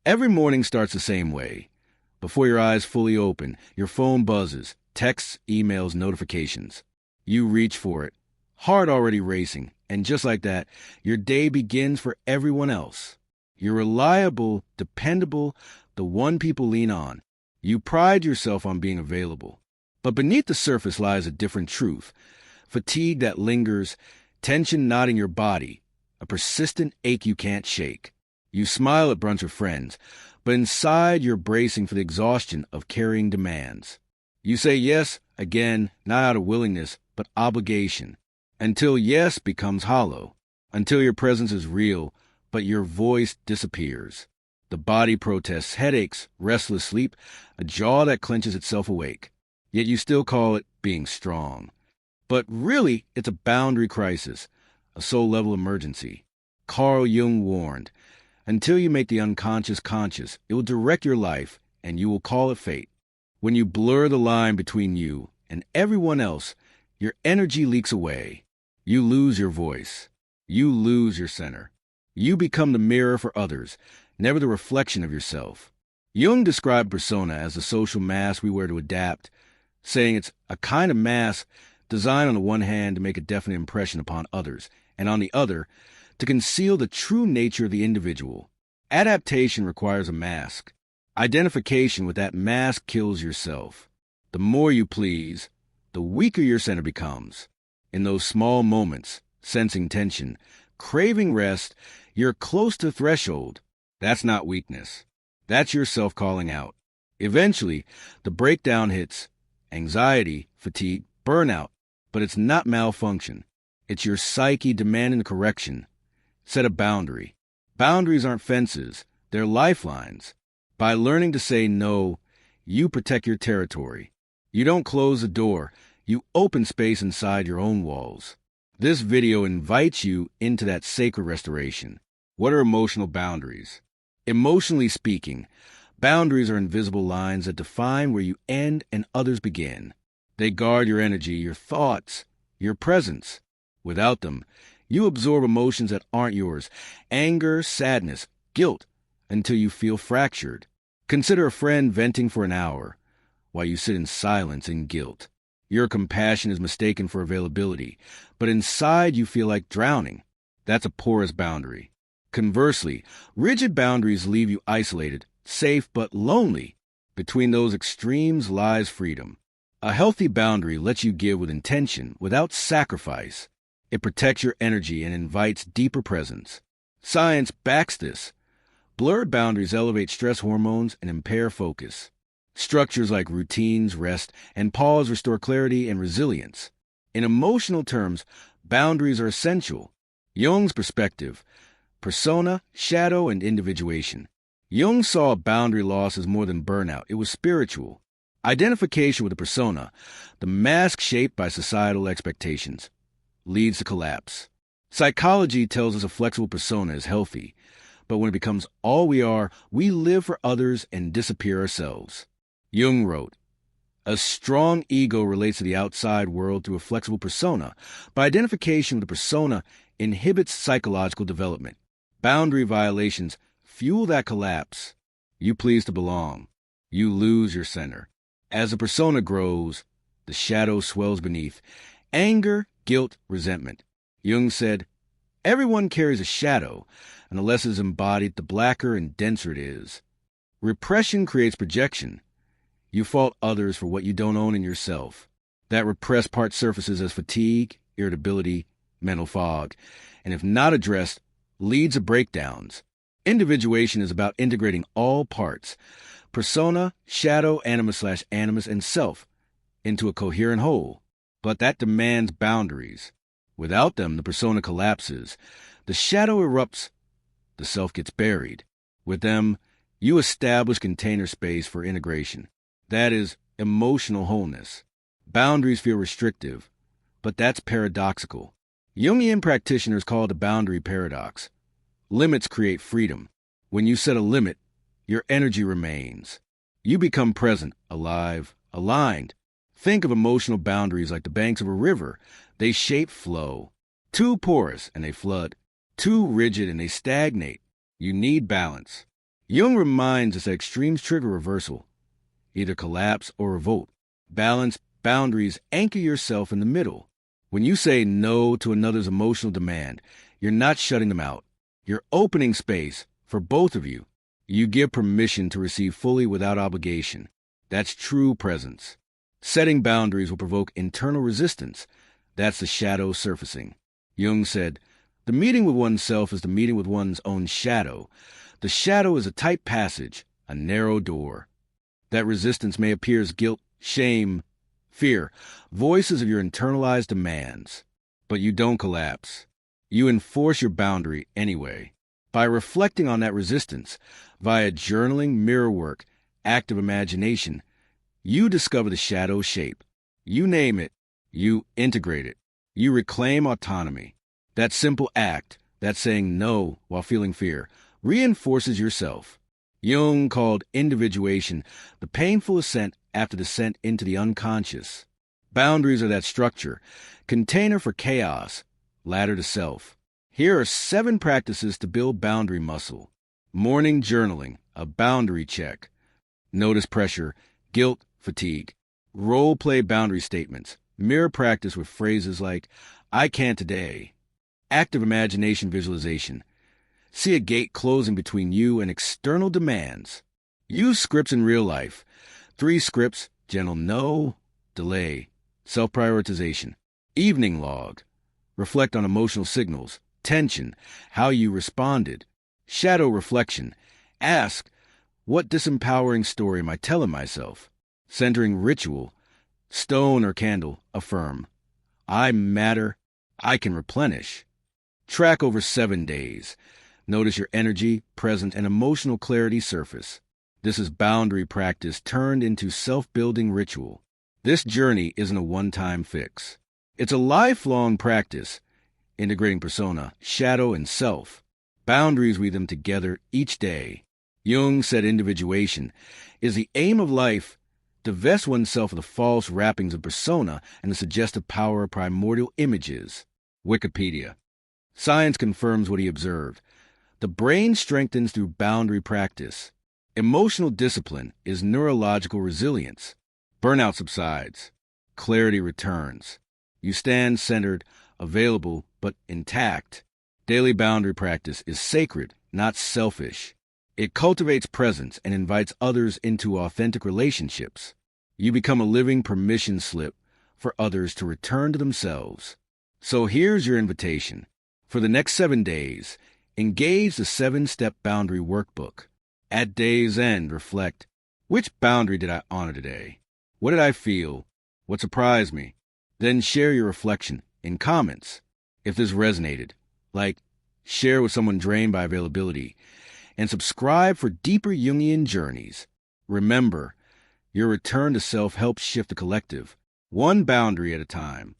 Every morning starts the same way. Before your eyes fully open, your phone buzzes, texts, emails, notifications. You reach for it, heart already racing, and just like that, your day begins for everyone else. You're reliable, dependable, the one people lean on. You pride yourself on being available. But beneath the surface lies a different truth. Fatigue that lingers, tension knotting your body, a persistent ache you can't shake. You smile at brunch with friends, but inside you're bracing for the exhaustion of carrying demands. You say yes, again, not out of willingness, but obligation, until yes becomes hollow, until your presence is real, but your voice disappears. The body protests headaches, restless sleep, a jaw that clenches itself awake. Yet you still call it being strong. But really, it's a boundary crisis, a soul-level emergency. Carl Jung warned, until you make the unconscious conscious, it will direct your life, and you will call it fate. When you blur the line between you and everyone else, your energy leaks away. You lose your voice. You lose your center. You become the mirror for others, never the reflection of yourself. Jung described persona as the social mask we wear to adapt, saying it's a kind of mask designed on the one hand to make a definite impression upon others, and on the other, to conceal the true nature of the individual. Adaptation requires a mask. Identification with that mask kills yourself. The more you please, the weaker your center becomes. In those small moments, sensing tension, craving rest, you're close to threshold. That's not weakness. That's yourself calling out. Eventually, the breakdown hits. Anxiety, fatigue, burnout. But it's not malfunction. It's your psyche demanding the correction. Set a boundary. Boundaries aren't fences. They're lifelines. By learning to say no, you protect your territory. You don't close the door. You open space inside your own walls. This video invites you into that sacred restoration. What are emotional boundaries? Emotionally speaking, boundaries are invisible lines that define where you end and others begin. They guard your energy, your thoughts, your presence. Without them, you absorb emotions that aren't yours, anger, sadness, guilt, until you feel fractured. Consider a friend venting for an hour, while you sit in silence and guilt. Your compassion is mistaken for availability, but inside you feel like drowning. That's a porous boundary. Conversely, rigid boundaries leave you isolated, safe but lonely. Between those extremes lies freedom. A healthy boundary lets you give with intention, without sacrifice. It protects your energy and invites deeper presence. Science backs this. Blurred boundaries elevate stress hormones and impair focus. Structures like routines, rest, and pause restore clarity and resilience. In emotional terms, boundaries are essential. Jung's perspective, persona, shadow, and individuation. Jung saw boundary loss as more than burnout. It was spiritual. Identification with the persona, the mask shaped by societal expectations, leads to collapse. Psychology tells us a flexible persona is healthy, but when it becomes all we are, we live for others and disappear ourselves. Jung wrote, a strong ego relates to the outside world through a flexible persona, but identification with the persona inhibits psychological development. Boundary violations fuel that collapse. You please to belong. You lose your center. As the persona grows, the shadow swells beneath. Anger, guilt, resentment. Jung said, everyone carries a shadow, and the less it is embodied, the blacker and denser it is. Repression creates projection. You fault others for what you don't own in yourself. That repressed part surfaces as fatigue, irritability, mental fog, and if not addressed, leads to breakdowns. Individuation is about integrating all parts, persona, shadow, animus/animus, and self, into a coherent whole. But that demands boundaries. Without them, the persona collapses. The shadow erupts. The self gets buried. With them, you establish container space for integration. That is emotional wholeness. Boundaries feel restrictive, but that's paradoxical. Jungian practitioners call it the boundary paradox. Limits create freedom. When you set a limit, your energy remains. You become present, alive, aligned. Think of emotional boundaries like the banks of a river. They shape flow. Too porous and they flood. Too rigid and they stagnate. You need balance. Jung reminds us that extremes trigger reversal, either collapse or revolt. Balance, boundaries, anchor yourself in the middle. When you say no to another's emotional demand, you're not shutting them out. You're opening space for both of you. You give permission to receive fully without obligation. That's true presence. Setting boundaries will provoke internal resistance. That's the shadow surfacing. Jung said, the meeting with oneself is the meeting with one's own shadow. The shadow is a tight passage, a narrow door. That resistance may appear as guilt, shame, fear, voices of your internalized demands. But you don't collapse. You enforce your boundary anyway. By reflecting on that resistance, via journaling, mirror work, active imagination, you discover the shadow's shape. You name it. You integrate it. You reclaim autonomy. That simple act, that saying no while feeling fear, reinforces yourself. Jung called individuation the painful ascent after descent into the unconscious. Boundaries are that structure, container for chaos, ladder to self. Here are 7 practices to build boundary muscle. Morning journaling, a boundary check. Notice pressure, guilt, fatigue. Role play boundary statements. Mirror practice with phrases like, I can't today. Active imagination visualization. See a gate closing between you and external demands. Use scripts in real life. 3 scripts: gentle no, delay, self-prioritization. Evening log. Reflect on emotional signals, tension, how you responded. Shadow reflection. Ask, what disempowering story am I telling myself? Centering ritual. Stone or candle, affirm. I matter. I can replenish. Track over 7 days. Notice your energy, presence, and emotional clarity surface. This is boundary practice turned into self-building ritual. This journey isn't a one-time fix. It's a lifelong practice, integrating persona, shadow, and self. Boundaries weave them together each day. Jung said individuation is the aim of life, divest oneself of the false wrappings of persona and the suggestive power of primordial images. Wikipedia. Science confirms what he observed. The brain strengthens through boundary practice. Emotional discipline is neurological resilience. Burnout subsides. Clarity returns. You stand centered, available, but intact. Daily boundary practice is sacred, not selfish. It cultivates presence and invites others into authentic relationships. You become a living permission slip for others to return to themselves. So here's your invitation. For the next 7 days, engage the 7-step boundary workbook. At day's end, reflect, which boundary did I honor today? What did I feel? What surprised me? Then share your reflection in comments. If this resonated, share with someone drained by availability, and subscribe for deeper Jungian journeys. Remember, your return to self helps shift the collective, one boundary at a time.